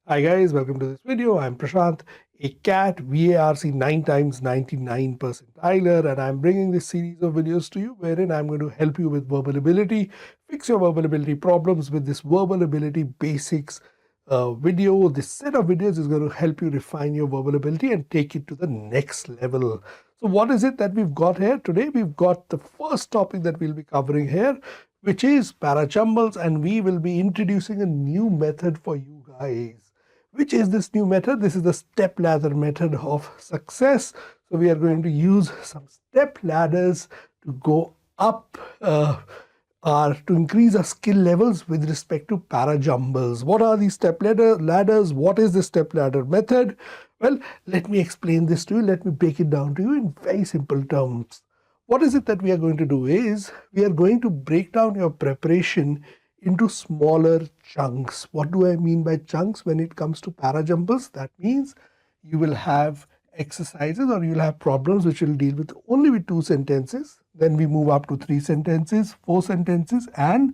Hi guys, welcome to this video. I'm Prashant, a cat VARC 9 times 99% iler, and I'm bringing this series of videos to you wherein I'm going to help you with verbal ability, fix your verbal ability problems with this verbal ability basics video. This set of videos is going to help you refine your verbal ability and take it to the next level. So what is it that we've got here today? We've got the first topic that we'll be covering here, which is Parajumbles, and we will be introducing a new method for you guys. Which is this new method? This is the step ladder method of success. So we are going to use some step ladders to go up or to increase our skill levels with respect to Parajumbles. What are these step ladders? What is the step ladder method? Well, let me explain this to you. Let me break it down to you in very simple terms. What is it that we are going to do is we are going to break down your preparation into smaller chunks. What do I mean by chunks when it comes to Parajumbles? That means you will have exercises or you'll have problems which will deal with only with 2 sentences. Then we move up to 3 sentences, 4 sentences and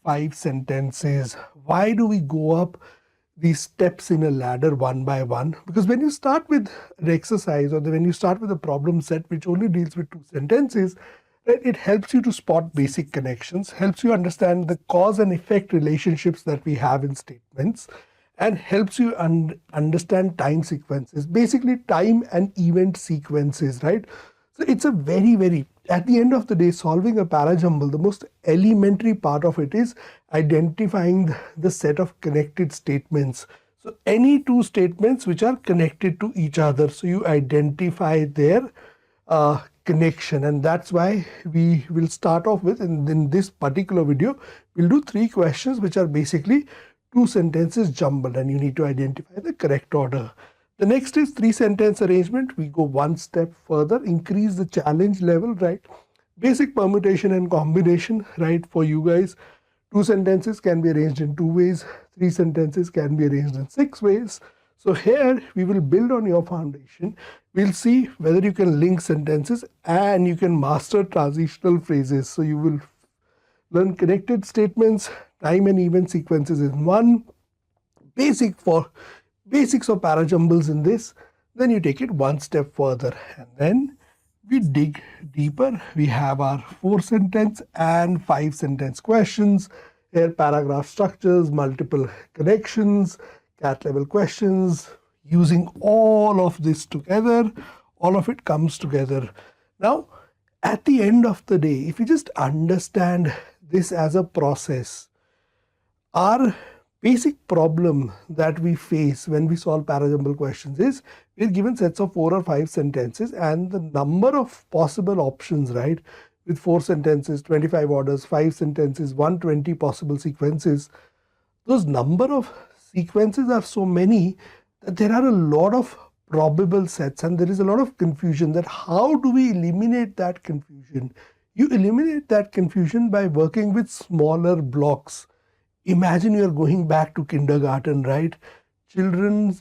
5 sentences. Why do we go up these steps in a ladder one by one? Because when you start with an exercise or when you start with a problem set which only deals with 2 sentences, it helps you to spot basic connections, helps you understand the cause and effect relationships that we have in statements, and helps you understand time sequences, basically time and event sequences, right? So it's a very, at the end of the day, solving a parajumble, the most elementary part of it is identifying the set of connected statements. So any 2 statements which are connected to each other, so you identify their connection, and that's why we will start off with, in this particular video we'll do 3 questions which are basically 2 sentences jumbled, and you need to identify the correct order. The next is 3 sentence arrangement. We go one step further, increase the challenge level, right? Basic permutation and combination, right? For you guys, 2 sentences can be arranged in 2 ways, 3 sentences can be arranged in 6 ways. So here we will build on your foundation. We'll see whether you can link sentences and you can master transitional phrases. So you will learn connected statements, time and event sequences in one, basics of parajumbles in this. Then you take it one step further and then we dig deeper. We have our 4 sentence and 5 sentence questions. Here paragraph structures, multiple connections, cat level questions. Using all of this together, all of it comes together. Now, at the end of the day, if you just understand this as a process, our basic problem that we face when we solve parajumble questions is we're given sets of 4 or 5 sentences and the number of possible options, right? With 4 sentences, 25 orders, 5 sentences, 120 possible sequences. Those number of sequences are so many that there are a lot of probable sets and there is a lot of confusion. That how do we eliminate that confusion? You eliminate that confusion by working with smaller blocks. Imagine you are going back to kindergarten, right? Children,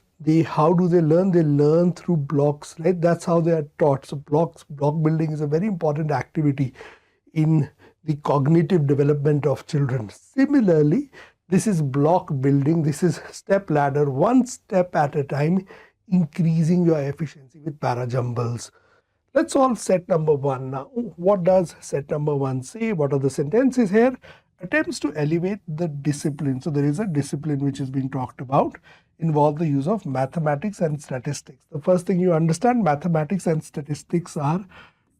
how do they learn? They learn through blocks, right? That's how they are taught. So block building is a very important activity in the cognitive development of children. Similarly, this is block building. This is step ladder, one step at a time, increasing your efficiency with parajumbles. Let's solve set number 1 now. What does set number 1 say? What are the sentences here? Attempts to elevate the discipline. So there is a discipline which is being talked about, involve the use of mathematics and statistics. The first thing you understand, mathematics and statistics are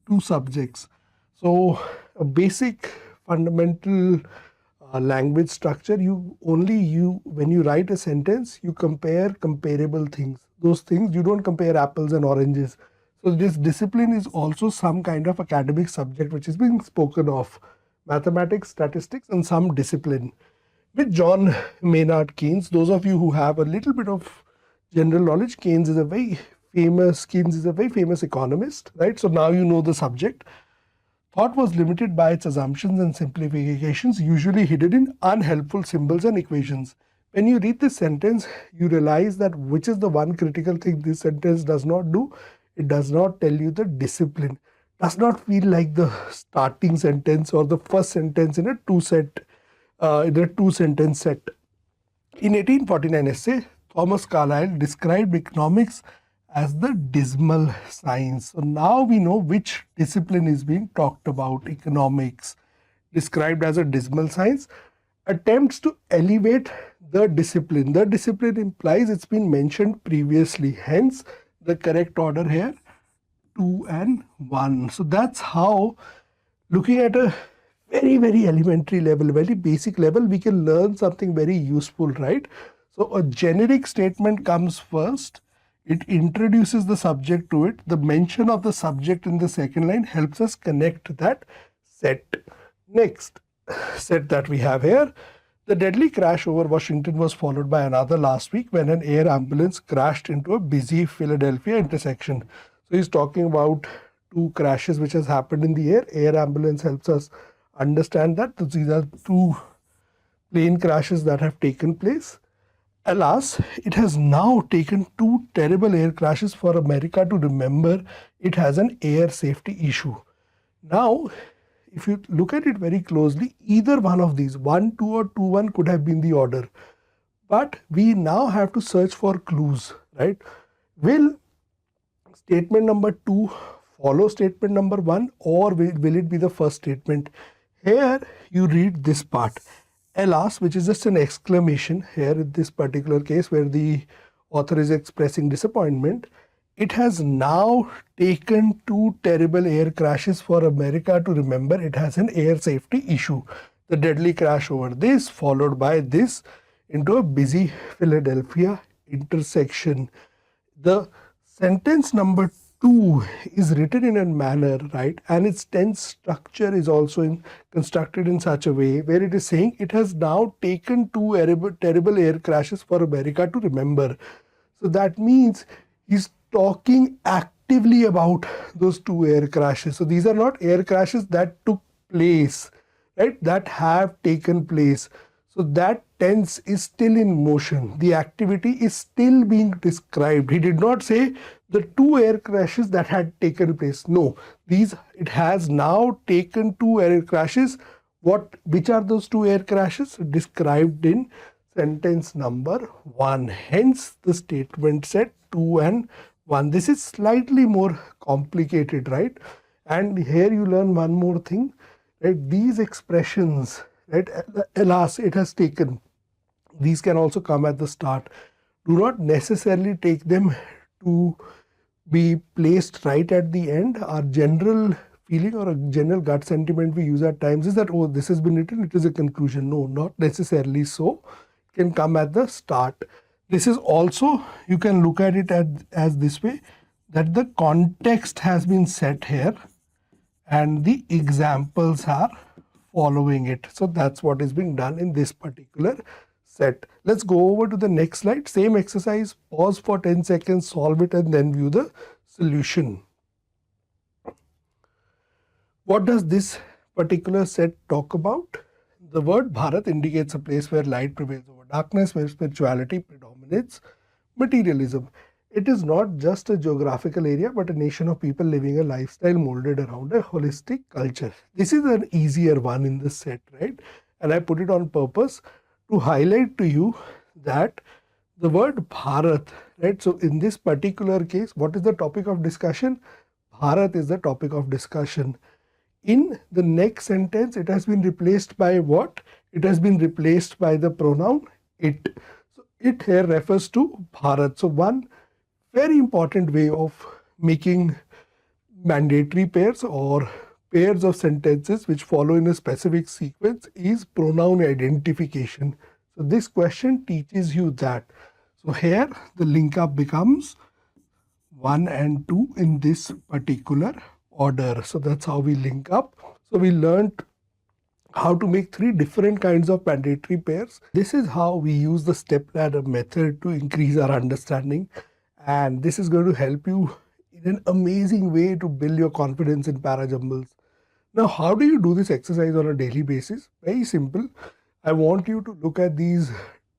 2 subjects. So a basic fundamental language structure, when you write a sentence, you compare comparable things. Those things, you don't compare apples and oranges. So this discipline is also some kind of academic subject which is being spoken of. Mathematics, statistics and some discipline. With John Maynard Keynes, those of you who have a little bit of general knowledge, Keynes is a very famous economist, right? So now you know the subject. Thought was limited by its assumptions and simplifications, usually hidden in unhelpful symbols and equations. When you read this sentence, you realize that which is the one critical thing this sentence does not do. It does not tell you the discipline. Does not feel like the starting sentence or the first sentence in a 2 sentence set. In 1849 essay, Thomas Carlyle described economics as the dismal science. So now we know which discipline is being talked about. Economics, described as a dismal science, attempts to elevate the discipline. The discipline implies it's been mentioned previously, hence the correct order here 2 and 1. So that's how, looking at a very elementary level, very basic level, we can learn something very useful, right? So a generic statement comes first. It introduces the subject to it. The mention of the subject in the second line helps us connect that set. Next set that we have here, the deadly crash over Washington was followed by another last week when an air ambulance crashed into a busy Philadelphia intersection. So he's talking about two crashes which has happened in the air. Air ambulance helps us understand that these are two plane crashes that have taken place. Alas, it has now taken two terrible air crashes for America to remember it has an air safety issue. Now, if you look at it very closely, either one of these, 1, 2 or 2, 1 could have been the order. But we now have to search for clues, right? Will statement number 2 follow statement number 1, or will it be the first statement? Here you read this part. Alas, which is just an exclamation here in this particular case where the author is expressing disappointment. It has now taken two terrible air crashes for America to remember it has an air safety issue. The deadly crash over this, followed by this, into a busy Philadelphia intersection. The sentence number 2 is written in a manner, right, and its tense structure is also constructed in such a way where it is saying it has now taken two terrible air crashes for America to remember. So that means he's talking actively about those two air crashes. So these are not air crashes that took place, right, that have taken place. So that tense is still in motion. The activity is still being described. He did not say the two air crashes that had taken place. No, it has now taken two air crashes. Which are those two air crashes? Described in sentence number 1. Hence the statement said 2 and 1. This is slightly more complicated, right? And here you learn one more thing, right? These expressions, right? Alas, it has taken. These can also come at the start. Do not necessarily take them to be placed right at the end. Our general feeling or a general gut sentiment we use at times is that, oh, this has been written, it is a conclusion. No, not necessarily so. It can come at the start. This is also, you can look at it as this way, that the context has been set here and the examples are following it. So that's what is being done in this particular set. Let's go over to the next slide. Same exercise, pause for 10 seconds, solve it and then view the solution. What does this particular set talk about? The word Bharat indicates a place where light prevails over darkness, where spirituality predominates materialism. It is not just a geographical area, but a nation of people living a lifestyle molded around a holistic culture. This is an easier one in this set, right? And I put it on purpose to highlight to you that the word Bharat, right? So in this particular case, what is the topic of discussion? Bharat is the topic of discussion. In the next sentence, it has been replaced by what? It has been replaced by the pronoun it. So it here refers to Bharat. So one very important way of making mandatory pairs or pairs of sentences which follow in a specific sequence is pronoun identification. So this question teaches you that. So here the link up becomes 1 and 2 in this particular order. So that's how we link up. So we learned how to make 3 different kinds of mandatory pairs. This is how we use the step ladder method to increase our understanding, and this is going to help you in an amazing way to build your confidence in Parajumbles. Now, how do you do this exercise on a daily basis? Very simple. I want you to look at these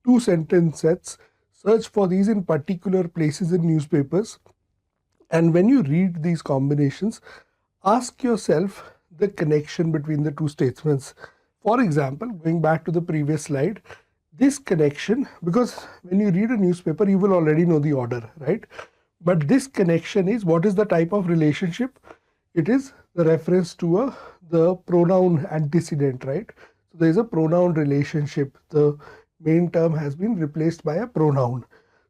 2 sentence sets, search for these in particular places in newspapers, and when you read these combinations, ask yourself the connection between the 2 statements. For example, going back to the previous slide, this connection, because when you read a newspaper, you will already know the order, right? But this connection is, what is the type of relationship? It is the reference to the pronoun antecedent, right? So there is a pronoun relationship. The main term has been replaced by a pronoun.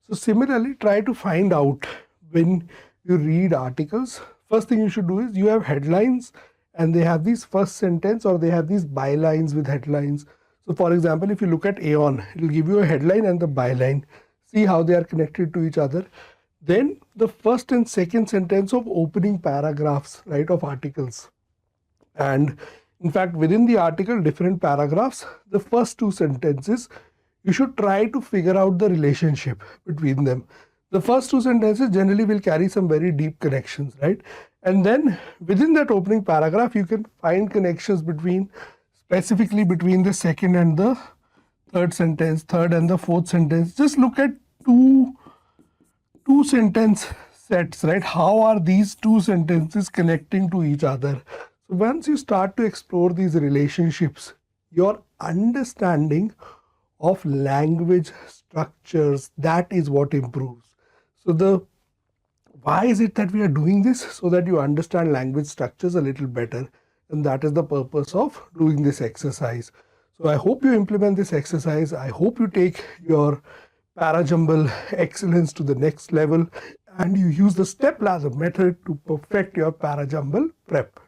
So similarly, try to find out when you read articles. First thing you should do is, you have headlines and they have these first sentence, or they have these bylines with headlines. So for example, if you look at Aeon, it will give you a headline and the byline. See how they are connected to each other. Then the first and second sentence of opening paragraphs, right, of articles. And in fact, within the article, different paragraphs, the first two sentences, you should try to figure out the relationship between them. The first two sentences generally will carry some very deep connections, right? And then within that opening paragraph, you can find connections between, specifically between the second and the third sentence, third and the fourth sentence. Just look at two sentence sets, right? How are these two sentences connecting to each other? So once you start to explore these relationships, your understanding of language structures, that is what improves. So why is it that we are doing this? So that you understand language structures a little better. And that is the purpose of doing this exercise. So I hope you implement this exercise. I hope you take your Parajumble excellence to the next level and you use the step ladder method to perfect your Parajumble prep.